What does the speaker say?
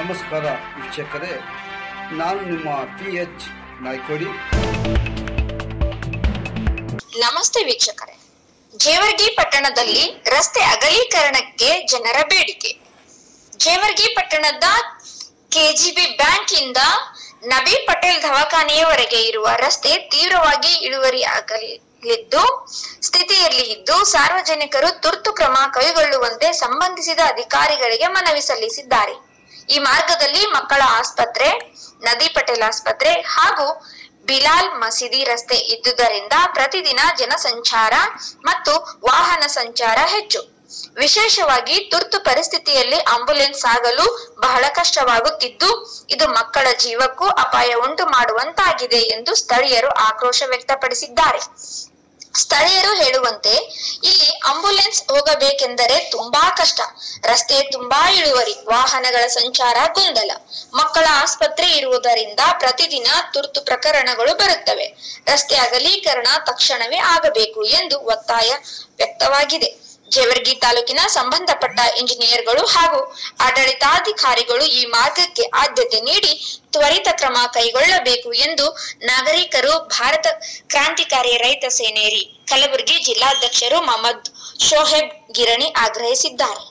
ನಮಸ್ಕಾರ ವೀಕ್ಷಕರೇ, ನಾನು ನಿಮ್ಮ PH ನಾಯ್ಕೋಡಿ. ನಮಸ್ತೆ ವೀಕ್ಷಕರೇ, ಜೇವರ್ಗಿ ಪಟ್ಟಣದಲ್ಲಿ ರಸ್ತೆ ಅಗಲೀಕರಣಕ್ಕೆ ಜನರ ಬೇಡಿಕೆ. ಜೇವರ್ಗಿ ಪಟ್ಟಣದ KGB ಬ್ಯಾಂಕ್ ಇಂದ ನಬಿ ಪಟೇಲ್ ದವಾಖಾನೆಯವರೆಗೆ ಇರುವ ರಸ್ತೆ ತೀವ್ರವಾಗಿ ಇಳುವರಿ ಆಗಲಿದ್ದು ಸ್ಥಿತಿಯಲ್ಲಿ ಇದ್ದು ಸಾರ್ವಜನಿಕರು ತುರ್ತು ಕ್ರಮ ಕೈಗೊಳ್ಳುವಂತೆ ಸಂಬಂಧಿಸಿದ ಅಧಿಕಾರಿಗಳಿಗೆ ಮನವಿ ಸಲ್ಲಿಸಿದ್ದಾರೆ. ಈ ಮಾರ್ಗದಲ್ಲಿ ಮಕ್ಕಳ ಆಸ್ಪತ್ರೆ, ನದಿ ಪಟೇಲ್ ಆಸ್ಪತ್ರೆ ಹಾಗೂ ಬಿಲಾಲ್ ಮಸೀದಿ ರಸ್ತೆ ಇದ್ದುದರಿಂದ ಪ್ರತಿದಿನ ಜನಸಂಚಾರ ಮತ್ತು ವಾಹನ ಸಂಚಾರ ಹೆಚ್ಚು. ವಿಶೇಷವಾಗಿ ತುರ್ತು ಪರಿಸ್ಥಿತಿಯಲ್ಲಿ ಆಂಬ್ಯುಲೆನ್ಸ್ ಸಾಗಲು ಬಹಳ ಕಷ್ಟವಾಗುತ್ತಿದ್ದು ಇದು ಮಕ್ಕಳ ಜೀವಕ್ಕೂ ಅಪಾಯ ಉಂಟು ಮಾಡುವಂತಾಗಿದೆ ಎಂದು ಸ್ಥಳೀಯರು ಆಕ್ರೋಶ ವ್ಯಕ್ತಪಡಿಸಿದ್ದಾರೆ. ಸ್ಥಳೀಯರು ಹೇಳುವಂತೆ ಇಲ್ಲಿ ಆಂಬ್ಯುಲೆನ್ಸ್ ಹೋಗಬೇಕೆಂದರೆ ತುಂಬಾ ಕಷ್ಟ, ರಸ್ತೆ ತುಂಬಾ ಇಳುವರಿ, ವಾಹನಗಳ ಸಂಚಾರ ಗೊಂದಲ, ಮಕ್ಕಳ ಆಸ್ಪತ್ರೆ ಇರುವುದರಿಂದ ಪ್ರತಿದಿನ ತುರ್ತು ಪ್ರಕರಣಗಳು ಬರುತ್ತವೆ. ರಸ್ತೆ ಅಗಲೀಕರಣ ತಕ್ಷಣವೇ ಆಗಬೇಕು ಎಂದು ಒತ್ತಾಯ ವ್ಯಕ್ತವಾಗಿದೆ. ಜೇವರ್ಗಿ ತಾಲೂಕಿನ ಸಂಬಂಧಪಟ್ಟ ಇಂಜಿನಿಯರ್ಗಳು ಹಾಗೂ ಆಡಳಿತಾಧಿಕಾರಿಗಳು ಈ ಮಾರ್ಗಕ್ಕೆ ಆದ್ಯತೆ ನೀಡಿ ತ್ವರಿತ ಕ್ರಮ ಕೈಗೊಳ್ಳಬೇಕು ಎಂದು ನಾಗರಿಕರು ಭಾರತ ಕ್ರಾಂತಿಕಾರಿ ರೈತ ಸೇನೆರಿ ಕಲಬುರಗಿ ಜಿಲ್ಲಾಧ್ಯಕ್ಷರು ಮೊಹಮ್ಮದ್ ಶೋಹೇಬ್ ಗಿರಣಿ ಆಗ್ರಹಿಸಿದ್ದಾರೆ.